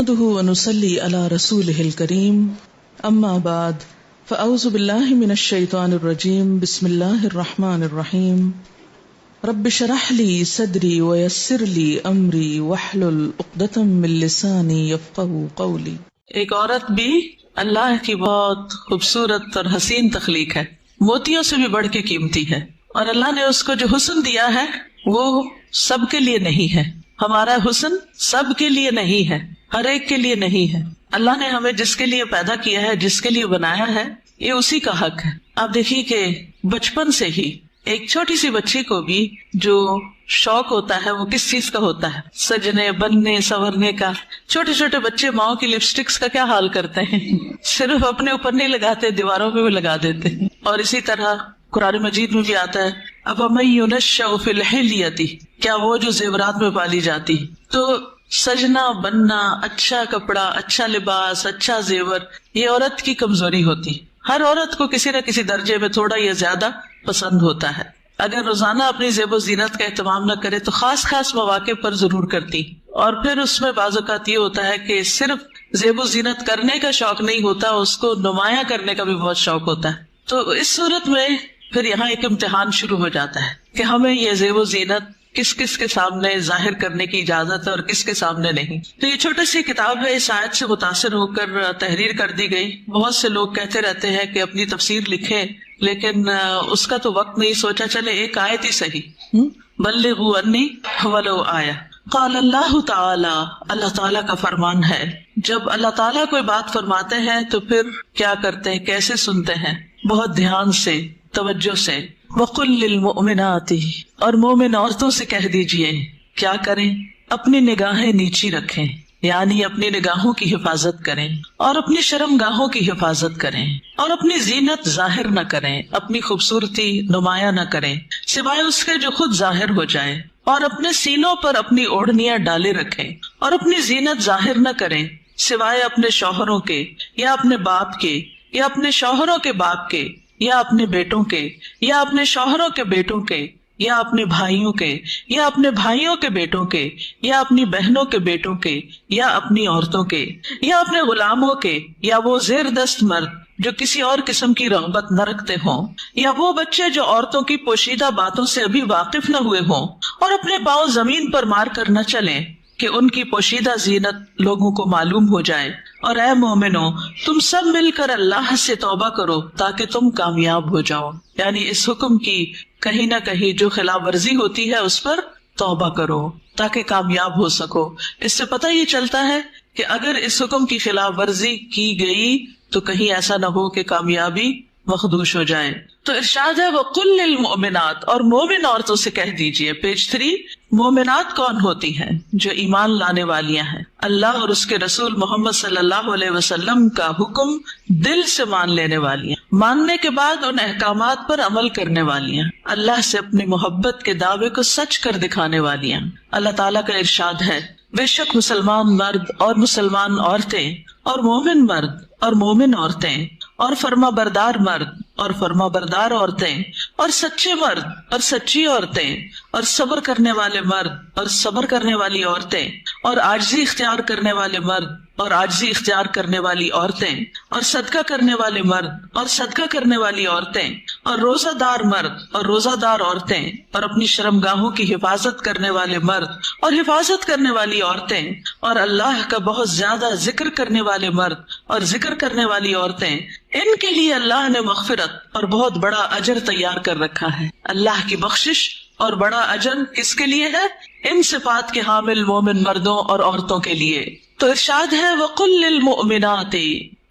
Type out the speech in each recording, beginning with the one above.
نحمده ونصلي على رسوله الكريم اما بعد فاعوذ بالله من الشيطان الرجيم بسم الله الرحمن الرحيم رب اشرح لي صدري ويسر لي امري واحلل عقدة من لساني يفقهوا قولي۔ ایک عورت بھی اللہ کی بہت خوبصورت اور حسین تخلیق ہے، موتیوں سے بھی بڑھ کے قیمتی ہے، اور اللہ نے اس کو جو حسن دیا ہے وہ سب کے لیے نہیں ہے۔ ہمارا حسن سب کے لیے نہیں ہے، ہر ایک کے لیے نہیں ہے۔ اللہ نے ہمیں جس کے لیے پیدا کیا ہے، جس کے لیے بنایا ہے، یہ اسی کا حق ہے۔ آپ دیکھیے کہ بچپن سے ہی ایک چھوٹی سی بچی کو بھی جو شوق ہوتا ہے وہ کس چیز کا ہوتا ہے؟ سجنے، بننے، سنورنے کا۔ چھوٹے چھوٹے بچے ماؤں کی لپسٹکس کا کیا حال کرتے ہیں، صرف اپنے اوپر نہیں لگاتے، دیواروں پہ بھی لگا دیتے ہیں۔ اور اسی طرح قرآن مجید میں بھی آتا ہے أَفَمَن يُنَشَّأُ فِي الْحِلْيَةِ، کیا وہ جو زیورات میں پالی جاتی۔ تو سجنا، بننا، اچھا کپڑا، اچھا لباس، اچھا زیور، یہ عورت کی کمزوری ہوتی۔ ہر عورت کو کسی نہ کسی درجے میں تھوڑا یا زیادہ پسند ہوتا ہے۔ اگر روزانہ اپنی زیب و زینت کا اہتمام نہ کرے تو خاص خاص مواقع پر ضرور کرتی، اور پھر اس میں بعض اوقات یہ ہوتا ہے کہ صرف زیب و زینت کرنے کا شوق نہیں ہوتا، اس کو نمایاں کرنے کا بھی بہت شوق ہوتا ہے۔ تو اس صورت میں پھر یہاں ایک امتحان شروع ہو جاتا ہے کہ ہمیں یہ زیب و زینت کس کس کے سامنے ظاہر کرنے کی اجازت ہے اور کس کے سامنے نہیں۔ تو یہ چھوٹی سی کتاب ہے، اس آیت سے متاثر ہو کر تحریر کر دی گئی۔ بہت سے لوگ کہتے رہتے ہیں کہ اپنی تفسیر لکھیں، لیکن اس کا تو وقت نہیں، سوچا چلے ایک آیت ہی صحیح۔ بلغوا انی ولو آیہ۔ قال اللہ تعالی، اللہ تعالیٰ کا فرمان ہے، جب اللہ تعالیٰ کوئی بات فرماتے ہیں تو پھر کیا کرتے ہیں، کیسے سنتے ہیں؟ بہت دھیان سے، توجہ سے۔ وَقُلْ لِلْمُؤْمِنَاتِ، اور مومن عورتوں سے کہہ دیجئے کیا کریں؟ اپنی نگاہیں نیچی رکھیں، یعنی اپنی نگاہوں کی حفاظت کریں، اور اپنی شرم گاہوں کی حفاظت کریں، اور اپنی زینت ظاہر نہ کریں، اپنی خوبصورتی نمایاں نہ کریں سوائے اس کے جو خود ظاہر ہو جائے، اور اپنے سینوں پر اپنی اوڑھنیاں ڈالے رکھیں، اور اپنی زینت ظاہر نہ کریں سوائے اپنے شوہروں کے، یا اپنے باپ کے، یا اپنے شوہروں کے باپ کے، یا اپنے بیٹوں کے، یا اپنے شوہروں کے بیٹوں کے، یا اپنے بھائیوں کے، یا اپنے بھائیوں کے بیٹوں کے، یا اپنی بہنوں کے بیٹوں کے، یا اپنی عورتوں کے، یا اپنے غلاموں کے، یا وہ زیر دست مرد جو کسی اور قسم کی رغبت نہ رکھتے ہوں، یا وہ بچے جو عورتوں کی پوشیدہ باتوں سے ابھی واقف نہ ہوئے ہوں، اور اپنے پاؤں زمین پر مار کر نہ چلیں کہ ان کی پوشیدہ زینت لوگوں کو معلوم ہو جائے۔ اور اے مومنو، تم سب مل کر اللہ سے توبہ کرو تاکہ تم کامیاب ہو جاؤ، یعنی اس حکم کی کہیں نہ کہیں جو خلاف ورزی ہوتی ہے اس پر توبہ کرو تاکہ کامیاب ہو سکو۔ اس سے پتہ یہ چلتا ہے کہ اگر اس حکم کی خلاف ورزی کی گئی تو کہیں ایسا نہ ہو کہ کامیابی مخدوش ہو جائے۔ تو ارشاد ہے وَقُلْ لِلْمُؤْمِنَاتِ، اور مومن عورتوں سے کہہ دیجئے۔ پیج 3، مومنات کون ہوتی ہیں؟ جو ایمان لانے والیاں ہیں، اللہ اور اس کے رسول محمد صلی اللہ علیہ وسلم کا حکم دل سے مان لینے والیاں، ماننے کے بعد ان احکامات پر عمل کرنے والیاں، اللہ سے اپنی محبت کے دعوے کو سچ کر دکھانے والیاں۔ اللہ تعالیٰ کا ارشاد ہے بے شک مسلمان مرد اور مسلمان عورتیں، اور مومن مرد اور مومن عورتیں، اور فرما بردار مرد اور فرما بردار عورتیں، اور سچے مرد اور سچی عورتیں، اور صبر کرنے والے مرد اور صبر کرنے والی عورتیں، اور عاجزی اختیار کرنے والے مرد اور عاجزی اختیار کرنے والی عورتیں، اور صدقہ کرنے والے مرد اور صدقہ کرنے والی عورتیں، اور روزہ دار مرد اور روزہ دار عورتیں، اور اپنی شرمگاہوں کی حفاظت کرنے والے مرد اور حفاظت کرنے والی عورتیں، اور اللہ کا بہت زیادہ ذکر کرنے والے مرد اور ذکر کرنے والی عورتیں، ان کے لیے اللہ نے مغفرت اور بہت بڑا اجر تیار کر رکھا ہے۔ اللہ کی بخشش اور بڑا اجر کس کے لیے ہے؟ ان صفات کے حامل مومن مردوں اور عورتوں کے لیے۔ تو ارشاد ہے وَقُلْ لِلْمُؤْمِنَاتِ،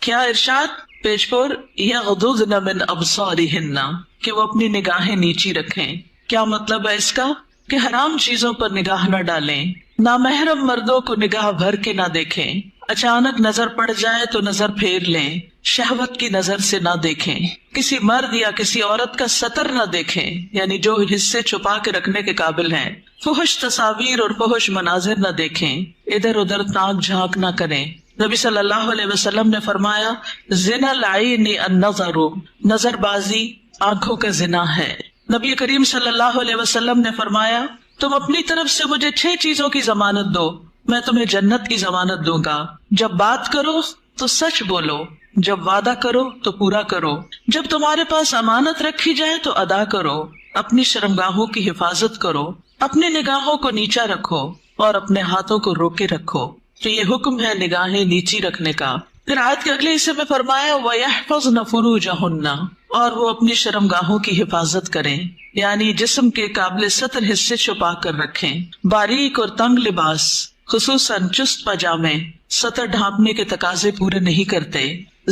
کیا ارشاد؟ پیج 4، يَغْضُضْنَ مِنْ أَبْصَارِهِنَّ، کہ وہ اپنی نگاہیں نیچی رکھیں۔ کیا مطلب ہے اس کا؟ کہ حرام چیزوں پر نگاہ نہ ڈالیں، نامحرم مردوں کو نگاہ بھر کے نہ دیکھیں، اچانک نظر پڑ جائے تو نظر پھیر لیں، شہوت کی نظر سے نہ دیکھیں، کسی مرد یا کسی عورت کا سطر نہ دیکھیں، یعنی جو حصے چھپا کے رکھنے کے قابل ہیں، فحش تصاویر اور فحش مناظر نہ دیکھیں، ادھر ادھر تاک جھانک نہ کریں۔ نبی صلی اللہ علیہ وسلم نے فرمایا زنا العین النظر، نظر بازی آنکھوں کا زنا ہے۔ نبی کریم صلی اللہ علیہ وسلم نے فرمایا تم اپنی طرف سے مجھے 6 چیزوں کی ضمانت دو، میں تمہیں جنت کی ضمانت دوں گا. جب بات کرو تو سچ بولو، جب وعدہ کرو تو پورا کرو، جب تمہارے پاس امانت رکھی جائے تو ادا کرو، اپنی شرمگاہوں کی حفاظت کرو، اپنی نگاہوں کو نیچا رکھو اور اپنے ہاتھوں کو روکے رکھو. تو یہ حکم ہے نگاہیں نیچی رکھنے کا. پھر آیت کے اگلے حصے میں فرمایا وَيَحْفَظْنَ فُرُوجَهُنَّ، اور وہ اپنی شرمگاہوں کی حفاظت کریں، یعنی جسم کے قابل ستر حصے چھپا کر رکھیں. باریک اور تنگ لباس خصوصاً چست پاجامے سطر ڈھانپنے کے تقاضے پورے نہیں کرتے.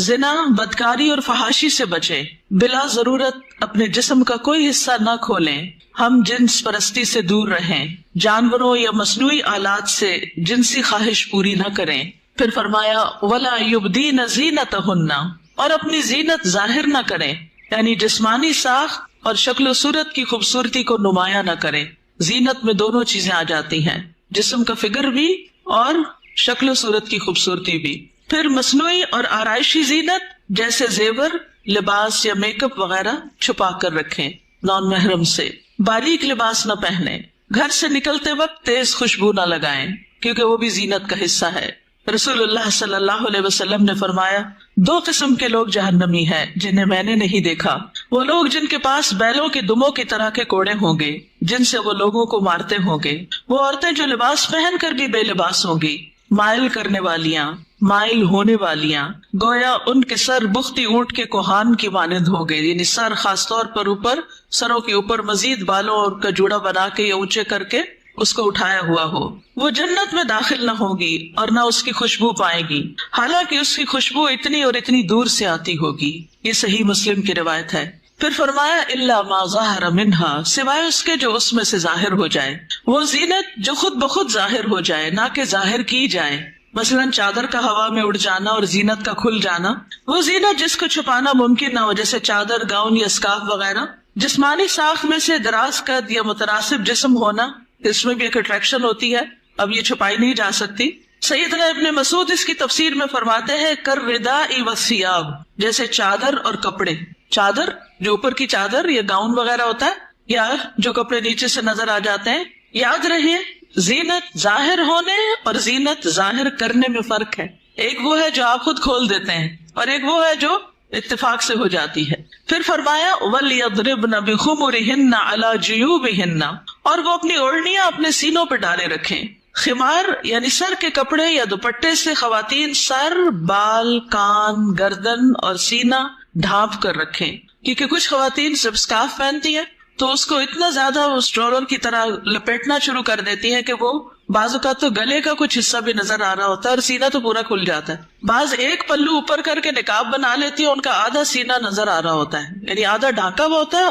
زنا، بدکاری اور فحاشی سے بچیں. بلا ضرورت اپنے جسم کا کوئی حصہ نہ کھولیں. ہم جنس پرستی سے دور رہیں. جانوروں یا مصنوعی آلات سے جنسی خواہش پوری نہ کریں. پھر فرمایا وَلَا يُبْدِينَ زِينَتَهُنَّ، اور اپنی زینت ظاہر نہ کریں، یعنی جسمانی ساخت اور شکل و صورت کی خوبصورتی کو نمایاں نہ کریں. زینت میں دونوں چیزیں آ جاتی ہیں، جسم کا فگر بھی اور شکل و صورت کی خوبصورتی بھی. پھر مصنوعی اور آرائشی زینت جیسے زیور، لباس یا میک اپ وغیرہ چھپا کر رکھیں نان محرم سے. باریک لباس نہ پہنیں. گھر سے نکلتے وقت تیز خوشبو نہ لگائیں کیونکہ وہ بھی زینت کا حصہ ہے. رسول اللہ صلی اللہ علیہ وسلم نے فرمایا 2 قسم کے لوگ جہنمی ہیں جنہیں میں نے نہیں دیکھا. وہ لوگ جن کے پاس بیلوں کے دموں کی طرح کے کوڑے ہوں گے جن سے وہ لوگوں کو مارتے ہوں گے. وہ عورتیں جو لباس پہن کر بھی بے لباس ہوں گی، مائل کرنے والیاں، مائل ہونے والیاں، گویا ان کے سر بختی اونٹ کے کوہان کی مانند ہو گئے، یعنی سر خاص طور پر اوپر، سروں کے اوپر مزید بالوں اور کا جوڑا بنا کے یا اونچے کر کے اس کو اٹھایا ہوا ہو. وہ جنت میں داخل نہ ہوگی اور نہ اس کی خوشبو پائے گی، حالانکہ اس کی خوشبو اتنی اور اتنی دور سے آتی ہوگی. یہ صحیح مسلم کی روایت ہے. پھر فرمایا الا ما ظاہر منہا، سوائے اس کے جو اس میں سے ظاہر ہو جائے. وہ زینت جو خود بخود ظاہر ہو جائے، نہ کہ ظاہر کی جائے. مثلاً چادر کا ہوا میں اڑ جانا اور زینت کا کھل جانا. وہ زینت جس کو چھپانا ممکن نہ ہو، جیسے چادر، گاؤن یا اسکارف وغیرہ. جسمانی ساخت میں سے دراز قد یا متناسب جسم ہونا، اس میں بھی ایک اٹریکشن ہوتی ہے، اب یہ چھپائی نہیں جا سکتی. سیدنا ابن مسعود اس کی تفسیر میں فرماتے ہیں کالرداء والثیاب، جیسے چادر اور کپڑے. چادر جو اوپر کی چادر یا گاؤن وغیرہ ہوتا ہے، یا جو کپڑے نیچے سے نظر آ جاتے ہیں. یاد رہیے زینت ظاہر ہونے اور زینت ظاہر کرنے میں فرق ہے. ایک وہ ہے جو آپ خود کھول دیتے ہیں اور ایک وہ ہے جو اتفاق سے ہو جاتی ہے. پھر فرمایا وَلْيَضْرِبْنَ بِخُمُرِهِنَّ عَلَى جُيُوبِهِنَّ، اور وہ اپنی اوڑھنیاں اپنے سینوں پہ ڈالے رکھیں. خمار یعنی سر کے کپڑے یا دوپٹے سے خواتین سر، بال، کان، گردن اور سینہ ڈھانپ کر رکھیں، کیونکہ کچھ خواتین جب اسکارف پہنتی ہیں تو اس کو اتنا زیادہ اسٹرولر کی طرح لپیٹنا شروع کر دیتی ہیں کہ وہ بعض اوقات تو گلے کا کچھ حصہ بھی نظر آ رہا ہوتا ہے اور سینہ تو پورا کھل جاتا ہے. بعض ایک پلو اوپر کر کے نقاب بنا لیتی ہے، ان کا آدھا سینہ نظر آ رہا ہوتا ہے، یعنی آدھا ڈھانکا ہوا ہوتا ہے،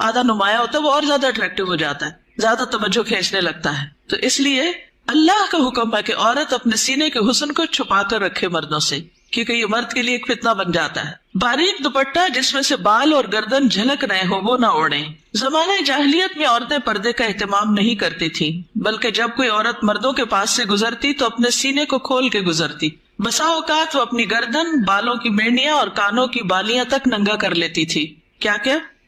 آدھا نمایاں ہوتا ہے، وہ اور زیادہ اٹریکٹیو ہو جاتا ہے، زیادہ توجہ کھینچنے لگتا ہے. تو اس لیے اللہ کا حکم ہے کہ عورت اپنے سینے کے حسن کو چھپا کر رکھے مردوں سے، کیونکہ یہ مرد کے لیے ایک فتنہ بن جاتا ہے. باریک دوپٹہ جس میں سے بال اور گردن جھلک رہے ہو وہ نہ اوڑھیں. زمانہ جاہلیت میں عورتیں پردے کا اہتمام نہیں کرتی تھیں، بلکہ جب کوئی عورت مردوں کے پاس سے گزرتی تو اپنے سینے کو کھول کے گزرتی. بسا اوقات وہ اپنی گردن، بالوں کی مینڈیاں اور کانوں کی بالیاں تک ننگا کر لیتی تھی. کیا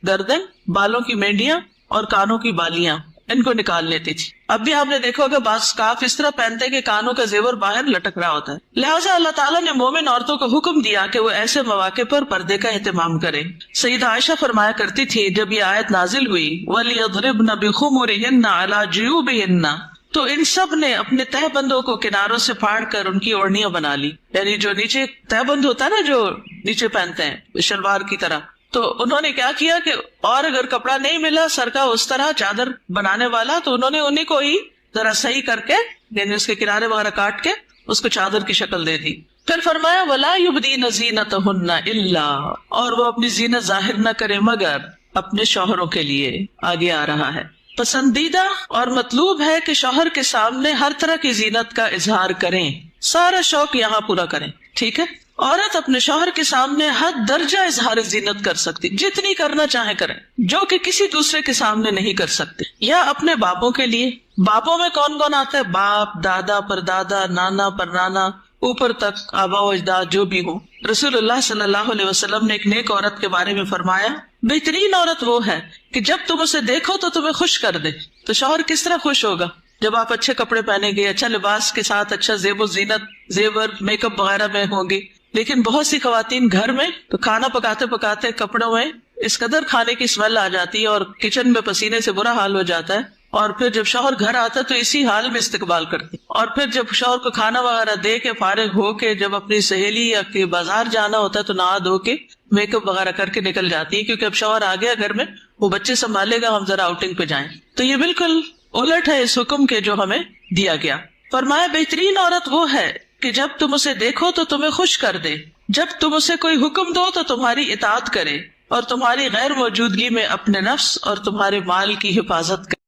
گردن، بالوں کی مینڈیاں اور کانوں کی بالیاں ان کو نکال لیتی تھی. اب بھی آپ نے دیکھا ہوگا بعض اسکارف اس طرح پہنتے کہ کانوں کا زیور باہر لٹک رہا ہوتا ہے. لہٰذا اللہ تعالیٰ نے مومن عورتوں کو حکم دیا کہ وہ ایسے مواقع پر پردے کا اہتمام کریں. سیدہ عائشہ فرمایا کرتی تھی جب یہ آیت نازل ہوئی وَلْيَضْرِبْنَ بِخُمُرِهِنَّ عَلَى جُيُوبِهِنَّ، تو ان سب نے اپنے تہ بندوں کو کناروں سے پھاڑ کر ان کی اوڑھنیاں بنا لی، یعنی جو نیچے تہ بند ہوتا ہے نا، جو نیچے پہنتے ہیں شلوار کی طرح. تو انہوں نے کیا کیا کہ اور اگر کپڑا نہیں ملا سر کا اس طرح چادر بنانے والا تو انہوں نے انہیں کو ہی ذرا صحیح کر کے، یعنی اس کے کنارے وغیرہ کاٹ کے اس کو چادر کی شکل دے دی. پھر فرمایا وَلَا يُبْدِينَ زِينَتَهُنَّ إِلَّا، اور وہ اپنی زینت ظاہر نہ کرے مگر اپنے شوہروں کے لیے. آگے آ رہا ہے پسندیدہ اور مطلوب ہے کہ شوہر کے سامنے ہر طرح کی زینت کا اظہار کریں، سارا شوق یہاں پورا کریں. ٹھیک ہے، عورت اپنے شوہر کے سامنے حد درجہ اظہار زینت کر سکتی، جتنی کرنا چاہے کریں، جو کہ کسی دوسرے کے سامنے نہیں کر سکتے. یا اپنے باپوں کے لیے، باپوں میں کون کون آتا ہے؟ باپ، دادا، پردادا، نانا، پرنانا، اوپر تک آبا و اجداد جو بھی ہوں. رسول اللہ صلی اللہ علیہ وسلم نے ایک نیک عورت کے بارے میں فرمایا بہترین عورت وہ ہے کہ جب تم اسے دیکھو تو تمہیں خوش کر دے. تو شوہر کس طرح خوش ہوگا؟ جب آپ اچھے کپڑے پہنیں گے، اچھا لباس کے ساتھ اچھا زیب و زینت، زیور، میک اپ وغیرہ میں ہوں گی. لیکن بہت سی خواتین گھر میں تو کھانا پکاتے پکاتے کپڑوں میں اس قدر کھانے کی اسمیل آ جاتی ہے اور کچن میں پسینے سے برا حال ہو جاتا ہے، اور پھر جب شوہر گھر آتا ہے تو اسی حال میں استقبال کرتی، اور پھر جب شوہر کو کھانا وغیرہ دے کے فارغ ہو کے جب اپنی سہیلی یا کہ بازار جانا ہوتا ہے تو نہا دھو کے میک اپ وغیرہ کر کے نکل جاتی ہے، کیونکہ اب شوہر آ گیا گھر میں، وہ بچے سنبھالے گا، ہم ذرا آؤٹنگ پہ جائیں. تو یہ بالکل الٹ ہے اس حکم کے جو ہمیں دیا گیا. فرمایا بہترین عورت وہ ہے کہ جب تم اسے دیکھو تو تمہیں خوش کر دے، جب تم اسے کوئی حکم دو تو تمہاری اطاعت کرے، اور تمہاری غیر موجودگی میں اپنے نفس اور تمہارے مال کی حفاظت کرے.